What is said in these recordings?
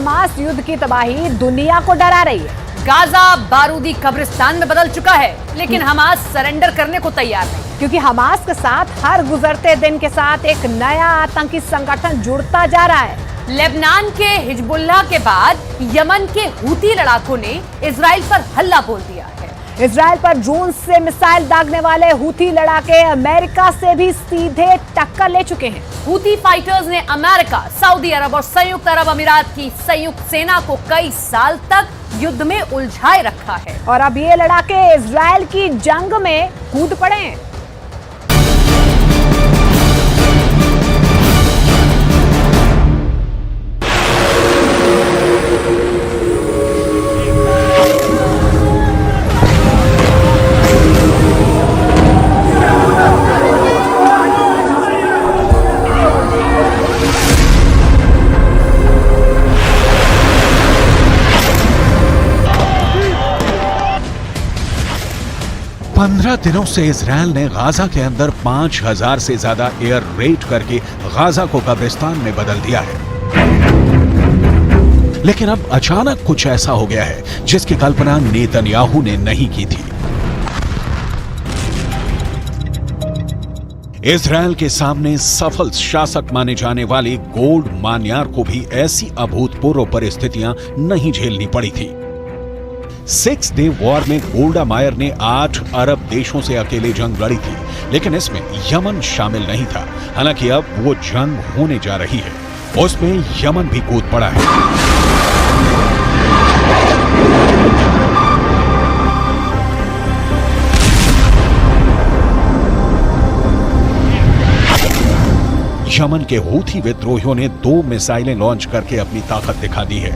Hamas युद्ध की तबाही दुनिया को डरा रही है। गाजा बारूदी कब्रिस्तान में बदल चुका है, लेकिन हमास सरेंडर करने को तैयार नहीं, क्योंकि हमास के साथ हर गुजरते दिन के साथ एक नया आतंकी संगठन जुड़ता जा रहा है। लेबनान के हिजबुल्लाह के बाद यमन के हूती लड़ाकों ने इजराइल पर हल्ला बोल दिया है। इजराइल पर ड्रोन से मिसाइल दागने वाले हूती लड़ाके अमेरिका से भी सीधे टक्कर ले चुके हैं। हूती फाइटर्स ने अमेरिका, सऊदी अरब और संयुक्त अरब अमीरात की संयुक्त सेना को कई साल तक युद्ध में उलझाए रखा है और अब ये लड़ाके इजराइल की जंग में कूद पड़े हैं। पंद्रह दिनों से इजरायल ने गाजा के अंदर 5000 से ज्यादा एयर रेड करके गाजा को कब्रिस्तान में बदल दिया है। लेकिन अब अचानक कुछ ऐसा हो गया है जिसकी कल्पना नेतन्याहू ने नहीं की थी। इजरायल के सामने सफल शासक माने जाने वाले गोल्ड मान्यार को भी ऐसी अभूतपूर्व परिस्थितियां नहीं झेलनी पड़ी थी। 6 डे वॉर में गोल्डा मायर ने 8 अरब देशों से अकेले जंग लड़ी थी, लेकिन इसमें यमन शामिल नहीं था। हालांकि अब वो जंग होने जा रही है, उसमें यमन भी कूद पड़ा है। यमन के हूथी विद्रोहियों ने 2 मिसाइलें लॉन्च करके अपनी ताकत दिखा दी है।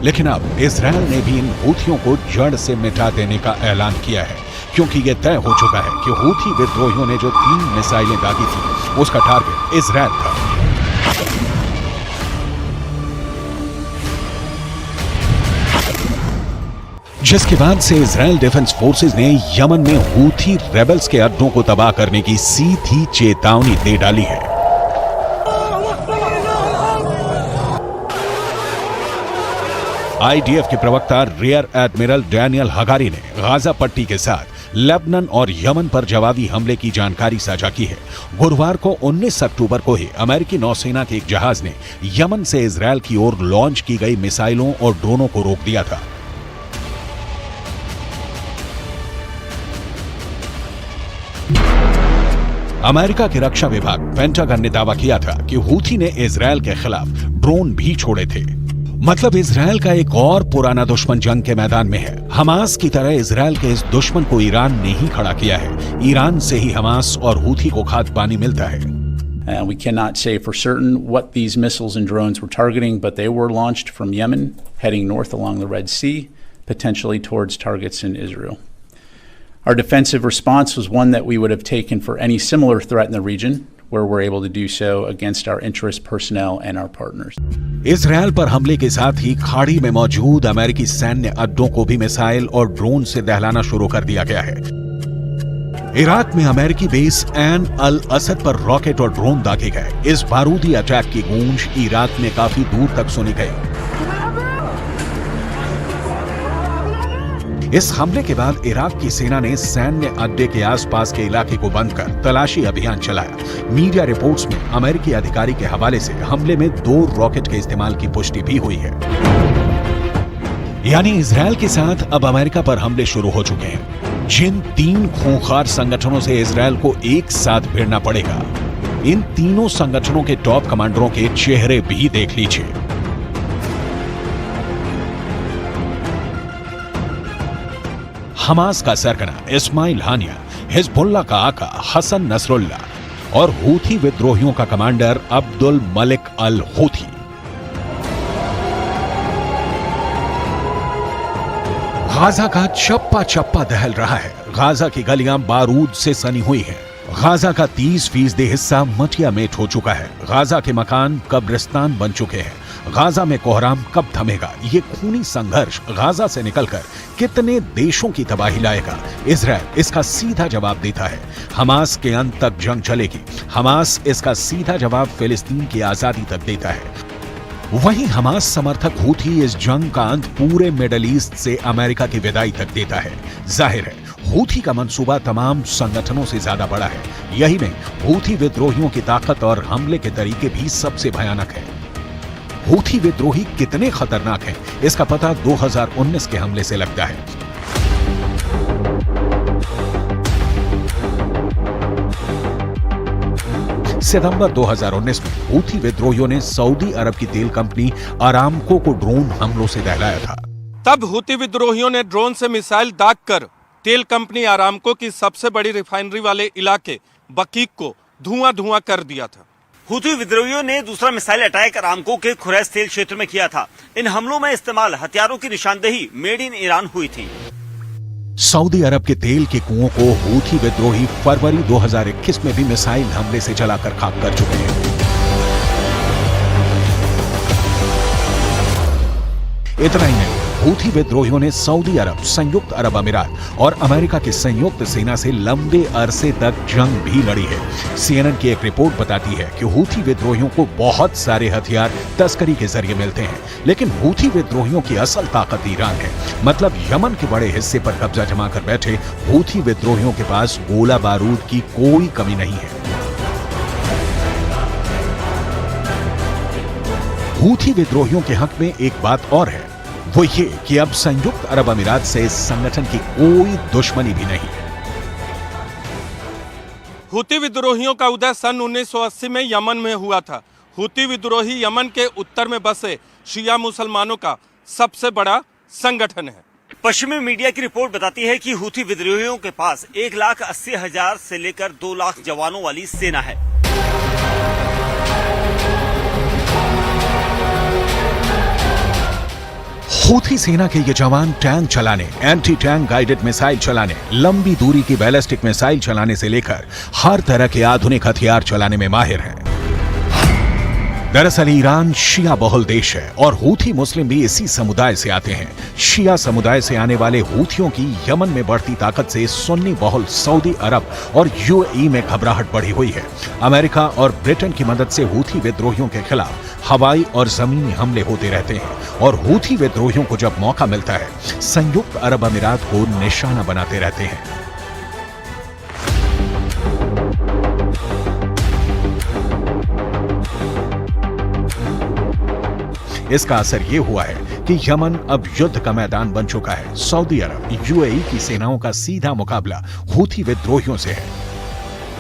लेकिन अब इजरायल ने भी इन हूथियों को जड़ से मिटा देने का ऐलान किया है, क्योंकि यह तय हो चुका है कि हूथी विद्रोहियों ने जो 3 मिसाइलें दागी थी उसका टारगेट इजरायल था। जिसके बाद से इजरायल डिफेंस फोर्सेज ने यमन में हूथी रेबल्स के अड्डों को तबाह करने की सीधी चेतावनी दे डाली है। आईडीएफ के प्रवक्ता रियर एडमिरल डैनियल हगारी ने गाजा पट्टी के साथ लेबनान और यमन पर जवाबी हमले की जानकारी साझा की है। गुरुवार को 19 अक्टूबर को ही अमेरिकी नौसेना के एक जहाज ने यमन से इजरायल की ओर लॉन्च की गई मिसाइलों और ड्रोनों को रोक दिया था। अमेरिका के रक्षा विभाग पेंटागन ने दावा किया था कि हूथी ने इजरायल के खिलाफ ड्रोन भी छोड़े थे। मतलब इजरायल का एक और पुराना दुश्मन जंग के मैदान में है। हमास की तरह इजरायल के इस दुश्मन को ईरान ने ही खड़ा किया है। ईरान से ही हमास और हूथी को खाद्य पानी मिलता है। We cannot say for certain what these missiles and drones were targeting, but they were launched from Yemen, heading north along the Red Sea, potentially towards targets in Israel. Our defensive response was one that we would have taken for any similar threat in the region, where we're able to do so against our interest personnel and our partners. Israel पर हमले के साथ ही खाड़ी में मौजूद अमेरिकी सैन्य अड्डों को भी मिसाइल और ड्रोन से दहलाना शुरू कर दिया गया है। इराक में अमेरिकी बेस ऐन अल असद पर रॉकेट और ड्रोन दागे गए। इस बारूदी अटैक की गूंज इराक में काफी दूर तक सुनी गई। इस हमले के बाद इराक की सेना ने सैन्य अड्डे के आसपास के इलाके को बंद कर तलाशी अभियान चलाया। मीडिया रिपोर्ट्स में अमेरिकी अधिकारी के हवाले से हमले में 2 रॉकेट के इस्तेमाल की पुष्टि भी हुई है। यानी इजरायल के साथ अब अमेरिका पर हमले शुरू हो चुके हैं। जिन 3 खूंखार संगठनों से इजरायल को एक साथ भिड़ना पड़ेगा, इन तीनों संगठनों के टॉप कमांडरों के चेहरे भी देख लीजिए। हमास का सरगना इस्माइल हानिया, हिजबुल्लाह का आका हसन नसरुल्ला और हूथी विद्रोहियों का कमांडर अब्दुल मलिक अल हूथी। गाजा का चप्पा चप्पा दहल रहा है। गाजा की गलियां बारूद से सनी हुई हैं। गाजा का 30% हिस्सा मटिया मेट हो चुका है। गाजा के मकान कब्रिस्तान बन चुके हैं। गाजा में कोहराम कब थमेगा? ये खूनी संघर्ष गाजा से निकलकर कितने देशों की तबाही लाएगा? इजराइल इसका सीधा जवाब देता है। हमास के अंत तक जंग चलेगी। हमास इसका सीधा जवाब फिलिस्तीन की आजादी तक देता है। वहीं हमास समर्थक हूथी इस जंग का अंत पूरे मिडल ईस्ट से अमेरिका की विदाई तक देता है। जाहिर है हूथी का मंसूबा तमाम संगठनों से ज्यादा बड़ा है। यही नहीं, हूथी विद्रोहियों की ताकत और हमले के तरीके भी सबसे भयानक है। हूथी विद्रोही कितने खतरनाक हैं, इसका पता 2019 के हमले से लगता है। सितंबर 2019 में हूथी विद्रोहियों ने सऊदी अरब की तेल कंपनी अरामको को ड्रोन हमलों से दहलाया था। तब हूथी विद्रोहियों ने ड्रोन से मिसाइल दागकर तेल कंपनी अरामको की सबसे बड़ी रिफाइनरी वाले इलाके बकीक को धुआं कर दिया था। हूथी विद्रोहियों ने दूसरा मिसाइल अटैक अरामको के खुरैस तेल क्षेत्र में किया था। इन हमलों में इस्तेमाल हथियारों की निशानदेही मेड इन ईरान हुई थी। सऊदी अरब के तेल के कुओं को हूथी विद्रोही फरवरी 2021 में भी मिसाइल हमले से जलाकर खाक कर चुके हैं। इतना ही नहीं, हूथी विद्रोहियों ने सऊदी अरब, संयुक्त अरब अमीरात और अमेरिका की संयुक्त सेना से लंबे अरसे तक जंग भी लड़ी है। CNN की एक रिपोर्ट बताती है कि हूथी विद्रोहियों को बहुत सारे हथियार तस्करी के जरिए मिलते हैं, लेकिन हूथी विद्रोहियों की असल ताकत ईरान है। मतलब यमन के बड़े हिस्से पर कब्जा जमा कर बैठे हूथी विद्रोहियों के पास गोला बारूद की कोई कमी नहीं है। हूथी विद्रोहियों के हक में एक बात और है, वो ये कि अब संयुक्त अरब अमीरात से इस संगठन की कोई दुश्मनी भी नहीं है। हूथी विद्रोहियों का उदय सन 1980 में यमन में हुआ था। हूथी विद्रोही यमन के उत्तर में बसे शिया मुसलमानों का सबसे बड़ा संगठन है। पश्चिमी मीडिया की रिपोर्ट बताती है कि हूथी विद्रोहियों के पास 1,80,000 से लेकर 2 लाख जवानों वाली सेना है। हूथी सेना के ये जवान टैंक चलाने, एंटी टैंक गाइडेड मिसाइल चलाने, लंबी दूरी की बैलिस्टिक मिसाइल चलाने से लेकर हर तरह के आधुनिक हथियार चलाने में माहिर हैं। दरअसल ईरान शिया बहुल देश है और हूथी मुस्लिम भी इसी समुदाय से आते हैं। शिया समुदाय से आने वाले हूथियों की यमन में बढ़ती ताकत से सुन्नी बहुल सऊदी अरब और UAE में घबराहट बढ़ी हुई है। अमेरिका और ब्रिटेन की मदद से हूथी विद्रोहियों के खिलाफ हवाई और जमीनी हमले होते रहते हैं और हूथी विद्रोहियों को जब मौका मिलता है, संयुक्त अरब अमीरात को निशाना बनाते रहते हैं। इसका असर यह हुआ है कि यमन अब युद्ध का मैदान बन चुका है। सऊदी अरब, UAE की सेनाओं का सीधा मुकाबला हूथी विद्रोहियों से है।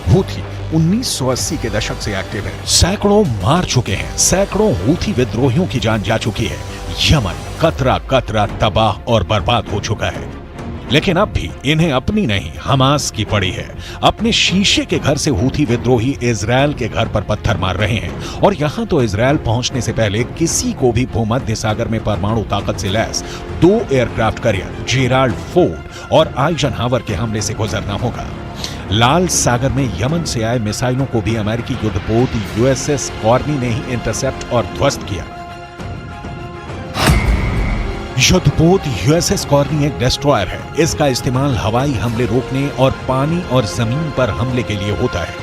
हूथी 1980 के दशक से एक्टिव है। सैकड़ों मार चुके हैं, सैकड़ों हूथी विद्रोहियों की जान जा चुकी है। यमन कतरा कतरा तबाह और बर्बाद हो चुका है। लेकिन अब भी इन्हें अपनी नहीं, हमास की पड़ी है। अपने शीशे के घर से हूथी विद्रोही इजरायल के घर पर पत्थर मार रहे हैं और यहां तो इजरायल पहुंचने से पहले किसी को भी भूमध्य सागर में परमाणु ताकत से lace 2 aircraft carrier Gerald Ford और आइजनहावर के हमले से गुजरना होगा। लाल सागर में यमन से आए मिसाइलों को भी अमेरिकी युद्धपोत USS कॉर्नी ने ही इंटरसेप्ट और ध्वस्त किया। युद्धपोत USS कॉर्नी एक डिस्ट्रॉयर है। इसका इस्तेमाल हवाई हमले रोकने और पानी और जमीन पर हमले के लिए होता है।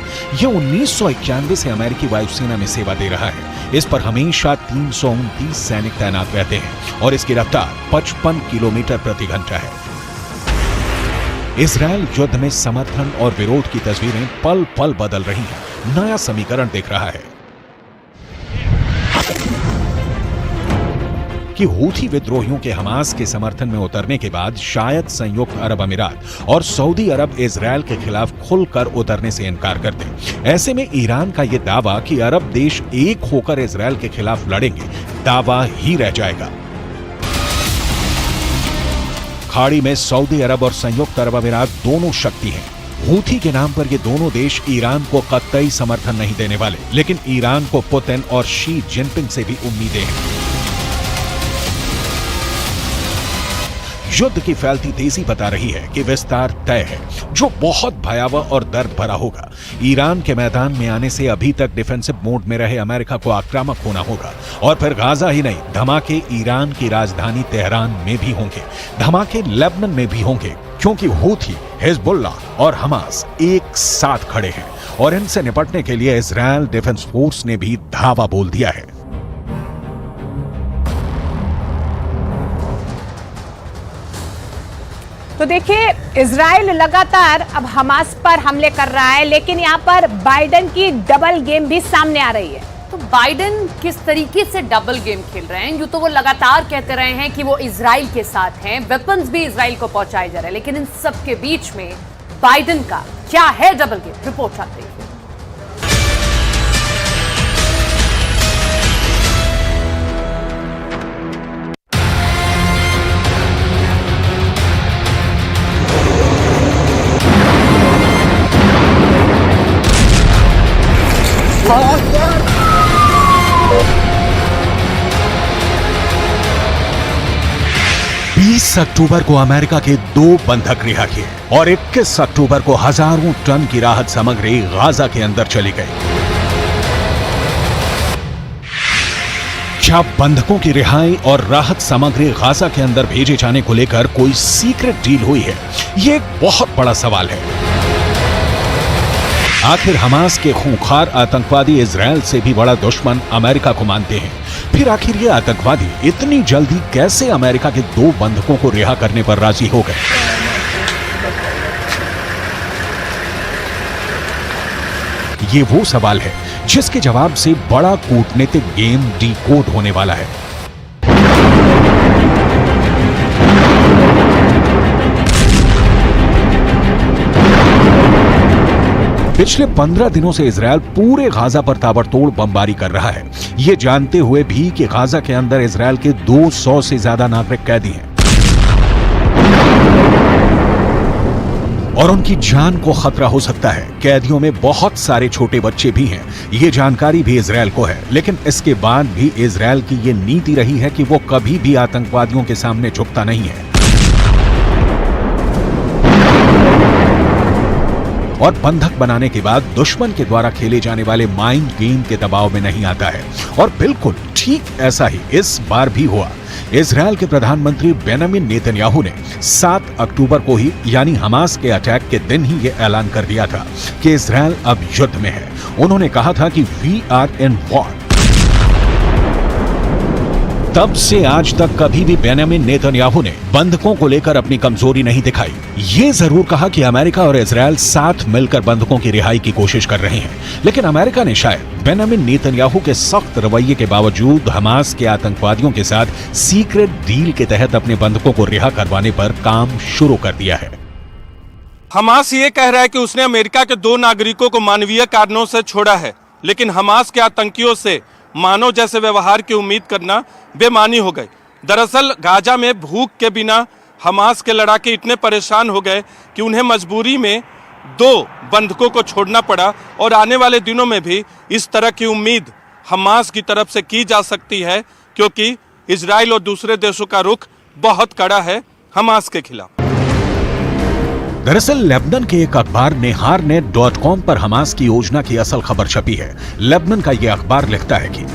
यह 1991 से अमेरिकी वायुसेना में सेवा दे रहा है। इस पर हमेशा 329 सैनिक तैनात रहते हैं और इसकी रफ्तार 55 किलोमीटर प्रति घंटा है। इजरायल युद्ध में समर्थन और विरोध की तस्वीरें पल पल बदल रही हैं। नया समीकरण दिख रहा है कि हूथी विद्रोहियों के हमास के समर्थन में उतरने के बाद शायद संयुक्त अरब अमीरात और सऊदी अरब इजरायल के खिलाफ खुलकर उतरने से इनकार कर दें। ऐसे में ईरान का यह दावा कि अरब देश एक होकर इजरायल के खिलाफ लड़ेंगे, दावा ही रह जाएगा। खाड़ी में सऊदी अरब और संयुक्त अरब अमीरात दोनों शक्ति हैं। हूथी के नाम पर ये दोनों देश ईरान को कतई समर्थन नहीं देने वाले, लेकिन ईरान को पुतिन और शी जिनपिंग से भी उम्मीदें हैं। युद्ध की फैलती तेजी बता रही है कि विस्तार तय है, जो बहुत भयावह और दर्द भरा होगा। ईरान के मैदान में आने से अभी तक डिफेंसिव मोड में रहे अमेरिका को आक्रामक होना होगा, और फिर गाजा ही नहीं, धमाके ईरान की राजधानी तेहरान में भी होंगे, धमाके लेबनान में भी होंगे, क्योंकि हूथी, हिजबुल्लाह और हमास एक साथ खड़े हैं और इनसे निपटने के लिए इजरायल डिफेंस फोर्स ने भी धावा बोल दिया है। तो देखिए, इजराइल लगातार अब हमास पर हमले कर रहा है, लेकिन यहाँ पर बाइडेन की डबल गेम भी सामने आ रही है। तो बाइडेन किस तरीके से डबल गेम खेल रहे हैं? यूं तो वो लगातार कहते रहे हैं कि वो इजराइल के साथ हैं, वेपन्स भी इजराइल को पहुंचाए जा रहे हैं, लेकिन इन सब के बीच में बाइडेन का क्या है डबल गेम? रिपोर्ट आती है। अक्टूबर को अमेरिका के 2 बंधक रिहा किए और 21 अक्टूबर को हजारों टन की राहत सामग्री गाजा के अंदर चली गई। क्या बंधकों की रिहाई और राहत सामग्री गाजा के अंदर भेजे जाने को लेकर कोई सीक्रेट डील हुई है? ये एक बहुत बड़ा सवाल है। आखिर हमास के खूंखार आतंकवादी इजरायल से भी बड़ा दुश्मन अमेरिका को मानते हैं। फिर आखिर ये आतंकवादी इतनी जल्दी कैसे अमेरिका के 2 बंधकों को रिहा करने पर राजी हो गए? ये वो सवाल है जिसके जवाब से बड़ा कूटनीतिक गेम डीकोड होने वाला है। पिछले 15 दिनों से इजरायल पूरे गाजा पर ताबड़तोड़ बमबारी कर रहा है, ये जानते हुए भी कि गाजा के अंदर इजरायल के 200 से ज्यादा नागरिक कैदी हैं और उनकी जान को खतरा हो सकता है। कैदियों में बहुत सारे छोटे बच्चे भी हैं, ये जानकारी भी इजरायल को है, लेकिन इसके बाद भी इजरायल की ये नीति रही है कि वो कभी भी आतंकवादियों के सामने झुकता नहीं है और बंधक बनाने के बाद दुश्मन के द्वारा खेले जाने वाले माइंड गेम के दबाव में नहीं आता है। और बिल्कुल ठीक ऐसा ही इस बार भी हुआ। इजरायल के प्रधानमंत्री बेंजामिन नेतन्याहू ने 7 अक्टूबर को ही, यानी हमास के अटैक के दिन ही ये ऐलान कर दिया था कि इजरायल अब युद्ध में है। उन्होंने कहा था कि वी आर इन वॉर। तब से आज तक कभी भी बेंजामिन नेतन्याहू ने बंधकों को लेकर अपनी कमजोरी नहीं दिखाई। ये जरूर कहा कि अमेरिका और इजरायल साथ मिलकर बंधकों की रिहाई की कोशिश कर रहे हैं, लेकिन अमेरिका ने शायद बेंजामिन नेतन्याहू के सख्त रवैये के बावजूद हमास के आतंकवादियों के साथ सीक्रेट डील के तहत अपने बंधकों को रिहा करवाने पर काम शुरू कर दिया है। हमास ये कह रहा है कि उसने अमेरिका के 2 नागरिकों को मानवीय कारणों से छोड़ा है, लेकिन हमास के आतंकियों से मानव जैसे व्यवहार की उम्मीद करना बेमानी हो गई। दरअसल गाजा में भूख के बिना हमास के लड़ाके इतने परेशान हो गए कि उन्हें मजबूरी में 2 बंधकों को छोड़ना पड़ा और आने वाले दिनों में भी इस तरह की उम्मीद हमास की तरफ से की जा सकती है, क्योंकि इजराइल और दूसरे देशों का रुख बहुत कड़ा है हमास के खिलाफ। दरअसल लेबनान के एक अखबार neharnet.com पर हमास की योजना की असल खबर छपी है। लेबनान का यह अखबार लिखता है कि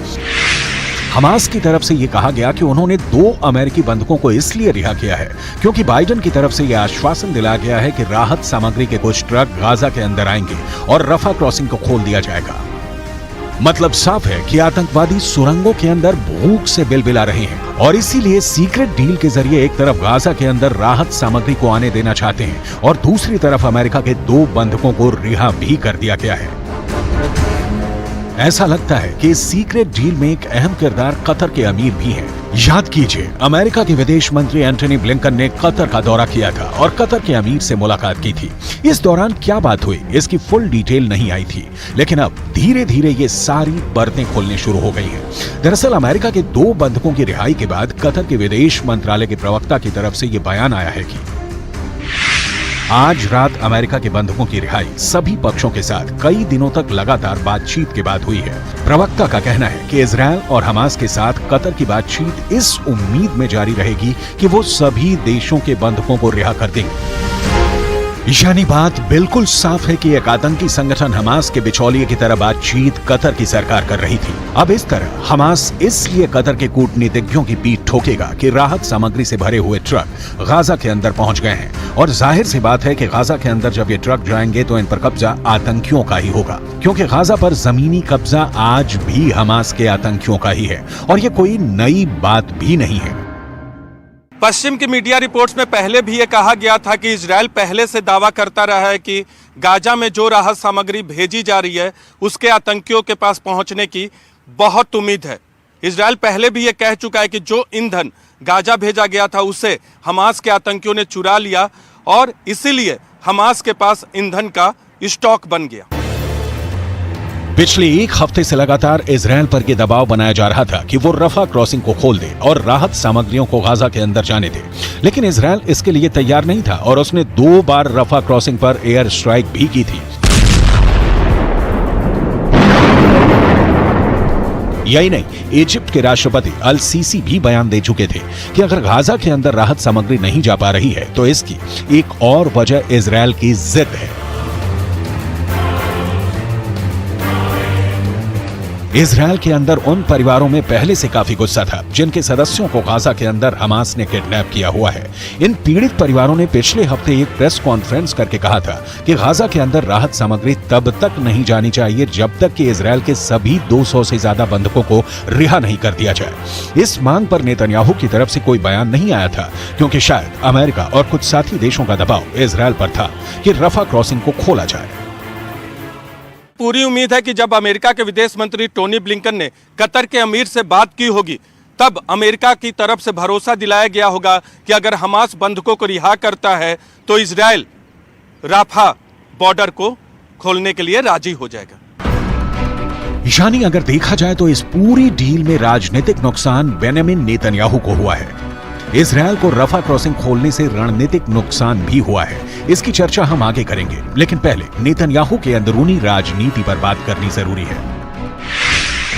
हमास की तरफ से यह कहा गया कि उन्होंने 2 अमेरिकी बंधकों को इसलिए रिहा किया है क्योंकि बाइडेन की तरफ से यह आश्वासन दिलाया गया है कि राहत सामग्री के कुछ ट्रक गाजा के अंदर आएंगे और रफा क्रॉसिंग को खोल दिया जाएगा। मतलब साफ है कि आतंकवादी सुरंगों के अंदर भूख से बिलबिला रहे हैं और इसीलिए सीक्रेट डील के जरिए एक तरफ गाजा के अंदर राहत सामग्री को आने देना चाहते हैं और दूसरी तरफ अमेरिका के 2 बंधकों को रिहा भी कर दिया गया है। ऐसा लगता है कि इस सीक्रेट डील में एक अहम किरदार कतर के अमीर भी हैं। याद कीजिए, अमेरिका के विदेश मंत्री एंटनी ब्लिंकन ने कतर का दौरा किया था और कतर के अमीर से मुलाकात की थी। इस दौरान क्या बात हुई इसकी फुल डिटेल नहीं आई थी, लेकिन अब धीरे धीरे ये सारी परतें खुलने शुरू हो गई हैं। दरअसल अमेरिका के 2 बंधकों की रिहाई के बाद कतर के विदेश मंत्रालय के प्रवक्ता की तरफ से ये बयान आया है कि आज रात अमेरिका के बंधकों की रिहाई सभी पक्षों के साथ कई दिनों तक लगातार बातचीत के बाद हुई है। प्रवक्ता का कहना है कि इजरायल और हमास के साथ कतर की बातचीत इस उम्मीद में जारी रहेगी कि वो सभी देशों के बंधकों को रिहा कर देंगे। यानी बात बिल्कुल साफ है कि एक आतंकी संगठन हमास के बिचौलिए की तरह बातचीत कतर की सरकार कर रही थी। अब इस तरह हमास इसलिए कतर के कूटनीतिज्ञों की पीठ ठोकेगा कि राहत सामग्री से भरे हुए ट्रक गाजा के अंदर पहुंच गए हैं और जाहिर सी बात है कि गाजा के अंदर जब ये ट्रक जाएंगे तो इन पर कब्जा आतंकियों का ही होगा, क्योंकि गाजा पर जमीनी कब्जा आज भी हमास के आतंकियों का ही है और ये कोई नई बात भी नहीं है। पश्चिम की मीडिया रिपोर्ट्स में पहले भी ये कहा गया था कि इजरायल पहले से दावा करता रहा है कि गाजा में जो राहत सामग्री भेजी जा रही है उसके आतंकियों के पास पहुंचने की बहुत उम्मीद है। इजरायल पहले भी ये कह चुका है कि जो ईंधन गाजा भेजा गया था उसे हमास के आतंकियों ने चुरा लिया और इसीलिए हमास के पास ईंधन का स्टॉक बन गया। पिछले एक हफ्ते से लगातार इजरायल पर यह दबाव बनाया जा रहा था कि वो रफा क्रॉसिंग को खोल दे और राहत सामग्रियों को गाजा के अंदर जाने दे, लेकिन इजरायल इसके लिए तैयार नहीं था और उसने 2 बार रफा क्रॉसिंग पर एयर स्ट्राइक भी की थी। यही नहीं, इजिप्ट के राष्ट्रपति अल सीसी भी बयान दे चुके थे कि अगर गाजा के अंदर राहत सामग्री नहीं जा पा रही है तो इसकी एक और वजह इजरायल की जिद है। इजरायल के अंदर उन परिवारों में पहले से काफी गुस्सा था जिनके सदस्यों को गाजा के अंदर हमास ने किडनैप किया हुआ है। इन पीड़ित परिवारों ने पिछले हफ्ते एक प्रेस कॉन्फ्रेंस करके कहा था कि गाजा के अंदर राहत सामग्री तब तक नहीं जानी चाहिए जब तक कि इजरायल के सभी 200 से ज्यादा बंधकों को रिहा नहीं कर दिया जाए। इस मांग पर नेतन्याहू की तरफ से कोई बयान नहीं आया था, क्योंकि शायद अमेरिका और कुछ साथी देशों का दबाव इजरायल पर था कि रफा क्रॉसिंग को खोला जाए। पूरी उम्मीद है कि जब अमेरिका के विदेश मंत्री टोनी ब्लिंकन ने कतर के अमीर से बात की होगी तब अमेरिका की तरफ से भरोसा दिलाया गया होगा कि अगर हमास बंधकों को रिहा करता है तो इजरायल राफा बॉर्डर को खोलने के लिए राजी हो जाएगा। यानी अगर देखा जाए तो इस पूरी डील में राजनीतिक नुकसान बेंजामिन नेतन्याहू को हुआ है। इजरायल को रफा क्रॉसिंग खोलने से रणनीतिक नुकसान भी हुआ है, इसकी चर्चा हम आगे करेंगे, लेकिन पहले नेतन्याहू के अंदरूनी राजनीति पर बात करनी जरूरी है।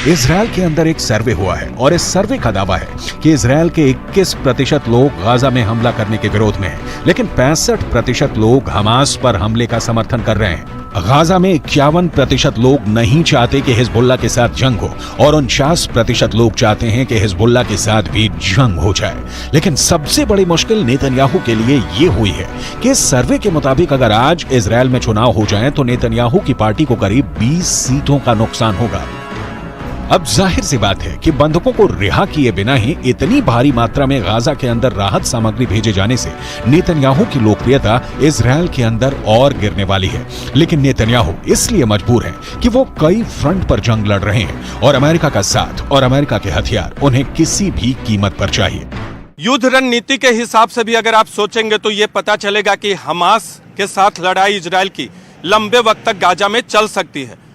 इजरायल के अंदर एक सर्वे हुआ है और इस सर्वे का दावा है कि इजरायल के 21% लोग गाजा में हमला करने के विरोध में हैं, लेकिन 65% लोग हमास पर हमले का समर्थन कर रहे हैं। गाजा में 51% लोग नहीं चाहते कि हिजबुल्लाह के साथ जंग हो और 49% लोग चाहते हैं कि हिजबुल्लाह के साथ भी जंग हो जाए। लेकिन सबसे बड़ी मुश्किल नेतन्याहू के लिए ये हुई है कि इस सर्वे के मुताबिक अगर आज इजरायल में चुनाव हो जाए तो नेतन्याहू की पार्टी को करीब 20 सीटों का नुकसान होगा। अब जाहिर सी बात है कि बंधकों को रिहा किए बिना ही इतनी भारी मात्रा में गाजा के अंदर राहत सामग्री भेजे जाने से नेतन्याहू की लोकप्रियता इजरायल के अंदर और गिरने वाली है। लेकिन नेतन्याहू इसलिए मजबूर है कि वो कई फ्रंट पर जंग लड़ रहे हैं और अमेरिका का साथ और अमेरिका के हथियार उन्हें किसी भी कीमत पर चाहिए। युद्ध रणनीति के हिसाब से भी अगर आप सोचेंगे तो ये पता चलेगा कि हमास के साथ लड़ाई इजरायल की लंबे वक्त तक गाजा में चल सकती है।